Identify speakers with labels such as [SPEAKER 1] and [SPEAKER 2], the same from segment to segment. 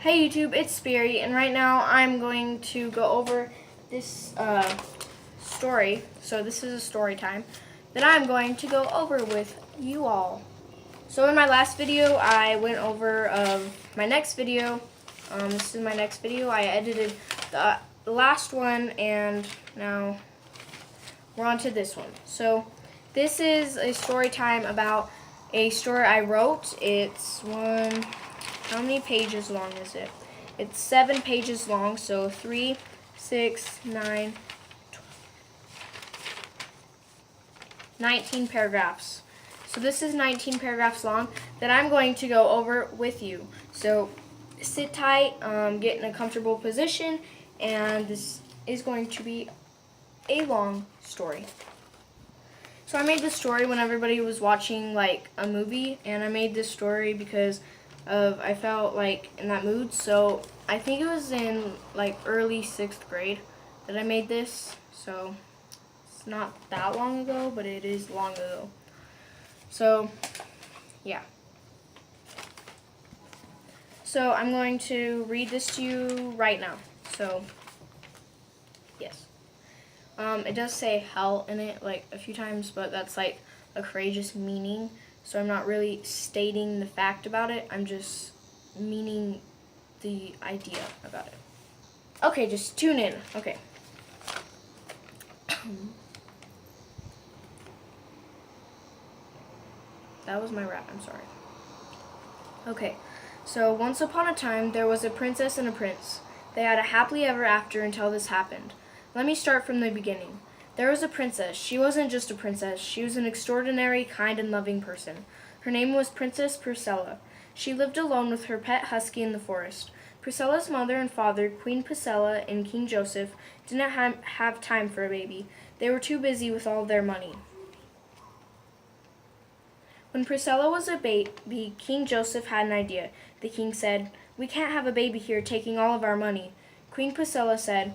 [SPEAKER 1] Hey YouTube, it's Speary, and right now I'm going to go over this story. So this is a story time that I'm going to go over with you all. So in my last video, I went over my next video. This is my next video. I edited the last one, and now we're on to this one. So this is a story time about a story I wrote. It's how many pages long is it? It's 7 pages long, so 3, 6, 9, 19 paragraphs. So this is 19 paragraphs long that I'm going to go over with you. So sit tight, get in a comfortable position, and this is going to be a long story. So I made this story when everybody was watching like a movie, and I made this story because I felt like in that mood. So I think it was in like early 6th grade that I made this. So it's not that long ago, but it is long ago. So yeah. So I'm going to read this to you right now. So yes. It does say hell in it like a few times, but that's like a courageous meaning. So I'm not really stating the fact about it. I'm just meaning the idea about it. Okay, just tune in. Okay. That was my rap. I'm sorry. Okay. So once upon a time, there was a princess and a prince. They had a happily ever after until this happened. Let me start from the beginning. There was a princess. She wasn't just a princess. She was an extraordinary, kind, and loving person. Her name was Princess Priscilla. She lived alone with her pet husky in the forest. Priscilla's mother and father, Queen Priscilla and King Joseph, didn't have time for a baby. They were too busy with all their money. When Priscilla was a baby, King Joseph had an idea. The king said, "We can't have a baby here taking all of our money." Queen Priscilla said,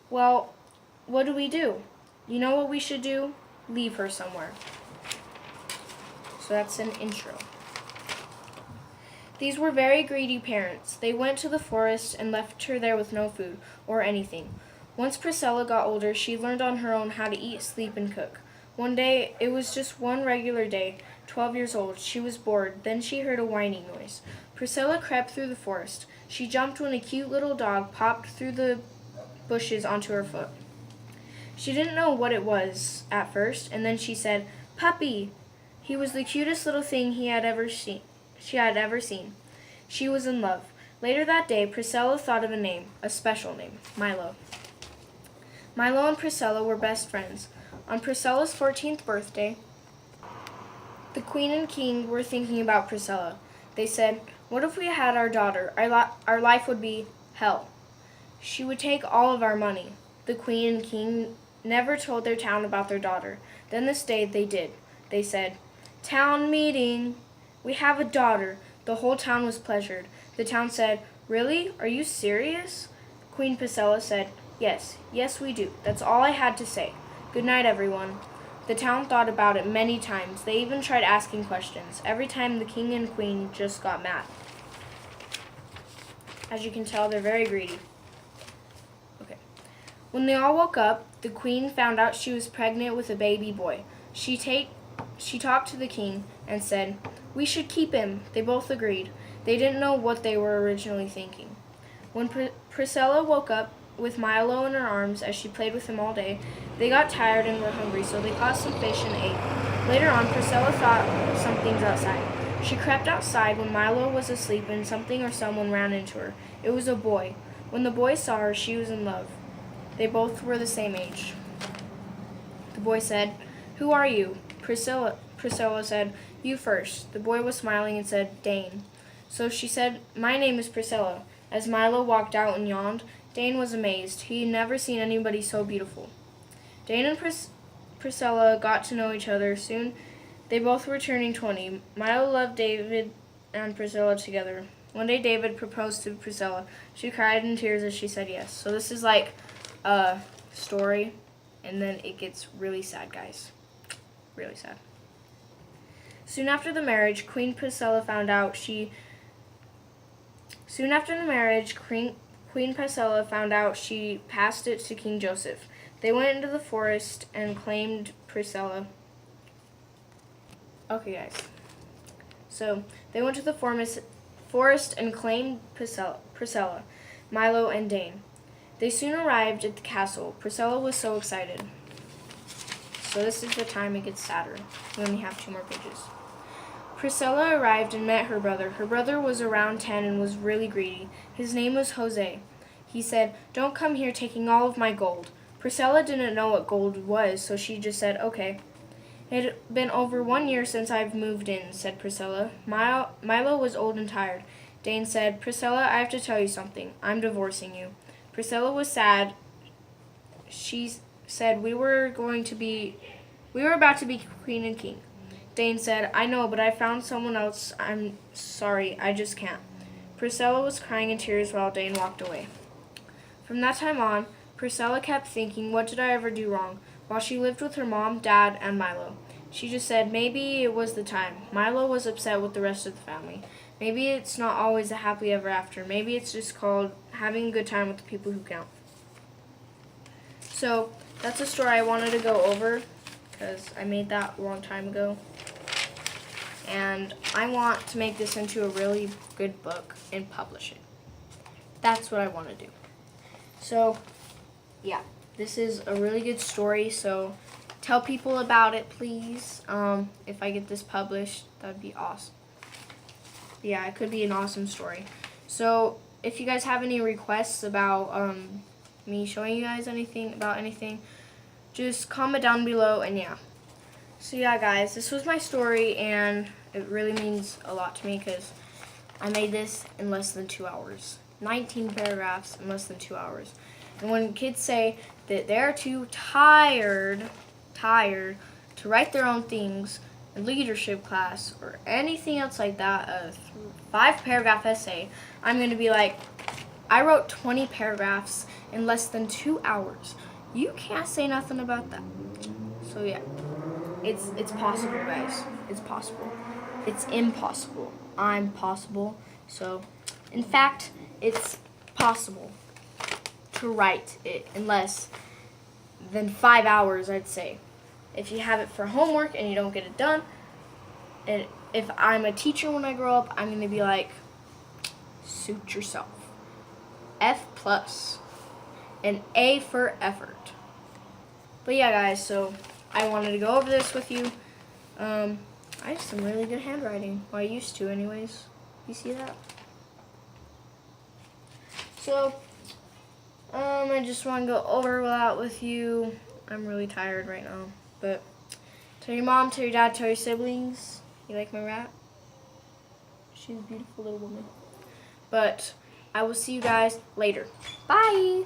[SPEAKER 1] "Well, what do we do? You know what we should do? Leave her somewhere." So that's an intro. These were very greedy parents. They went to the forest and left her there with no food or anything. Once Priscilla got older, she learned on her own how to eat, sleep, and cook. One day, it was just one regular day, 12 years old. She was bored. Then she heard a whining noise. Priscilla crept through the forest. She jumped when a cute little dog popped through the bushes onto her foot. She didn't know what it was at first, and then she said, "Puppy!" He was the cutest little thing she had ever seen. She was in love. Later that day, Priscilla thought of a name, a special name, Milo. Milo and Priscilla were best friends. On Priscilla's 14th birthday, the queen and king were thinking about Priscilla. They said, "What if we had our daughter? Our life would be hell. She would take all of our money." The queen and king never told their town about their daughter. Then this day they did. They said, "Town meeting. We have a daughter." The whole town was pleasured. The town said, "Really? Are you serious?" Queen Priscilla said, "Yes, yes we do. That's all I had to say. Good night, everyone." The town thought about it many times. They even tried asking questions. Every time the king and queen just got mad. As you can tell, they're very greedy. Okay. When they all woke up, the queen found out she was pregnant with a baby boy. She talked to the king and said, "We should keep him." They both agreed. They didn't know what they were originally thinking. When Priscilla woke up with Milo in her arms as she played with him all day, they got tired and were hungry, so they caught some fish and ate. Later on, Priscilla thought something's outside. She crept outside when Milo was asleep and something or someone ran into her. It was a boy. When the boy saw her, she was in love. They both were the same age. The boy said, "Who are you?" Priscilla said, "You first." The boy was smiling and said, "Dane." So she said, "My name is Priscilla." As Milo walked out and yawned, Dane was amazed. He had never seen anybody so beautiful. Dane and Priscilla got to know each other. Soon they both were turning 20. Milo loved David and Priscilla together. One day David proposed to Priscilla. She cried in tears as she said yes. So this is like a story, and then it gets really sad, guys. Really sad. Soon after the marriage, Queen Priscilla found out Soon after the marriage, Queen Priscilla found out she passed it to King Joseph. They went into the forest and claimed Priscilla. Okay, guys. So, they went to the forest and claimed Priscilla, Milo, and Dane. They soon arrived at the castle. Priscilla was so excited. So this is the time it gets sadder. We only have 2 more pages. Priscilla arrived and met her brother. Her brother was around 10 and was really greedy. His name was Jose. He said, "Don't come here taking all of my gold." Priscilla didn't know what gold was, so she just said, "Okay." "It had been over 1 year since I've moved in," said Priscilla. Milo was old and tired. Dane said, "Priscilla, I have to tell you something. I'm divorcing you." Priscilla was sad. She said, we were about to be queen and king." Dane said, "I know, but I found someone else. I'm sorry, I just can't." Priscilla was crying in tears while Dane walked away. From that time on, Priscilla kept thinking, what did I ever do wrong? While she lived with her mom, dad, and Milo. She just said, maybe it was the time. Milo was upset with the rest of the family. Maybe it's not always a happily ever after. Maybe it's just called having a good time with the people who count. So, that's a story I wanted to go over because I made that a long time ago. And I want to make this into a really good book and publish it. That's what I want to do. So, yeah, this is a really good story. So, tell people about it, please. If I get this published, that'd be awesome. Yeah, it could be an awesome story. So, if you guys have any requests about me showing you guys anything, just comment down below, and yeah. So yeah, guys, this was my story, and it really means a lot to me because I made this in less than 2 hours. 19 paragraphs in less than 2 hours. And when kids say that they're too tired to write their own things in leadership class or anything else like that, a 5-paragraph essay, I'm going to be like, I wrote 20 paragraphs in less than 2 hours. You can't say nothing about that. So yeah, it's possible, guys. It's possible. It's impossible. I'm possible. So, in fact, it's possible to write it in less than 5 hours, I'd say. If you have it for homework and you don't get it done, and if I'm a teacher when I grow up, I'm going to be like, suit yourself. F+. An A for effort. But yeah, guys, so I wanted to go over this with you. I have some really good handwriting. Well, I used to anyways. You see that? So, I just want to go over that with you. I'm really tired right now. But tell your mom, tell your dad, tell your siblings. You like my rat? She's a beautiful little woman. But I will see you guys later. Bye!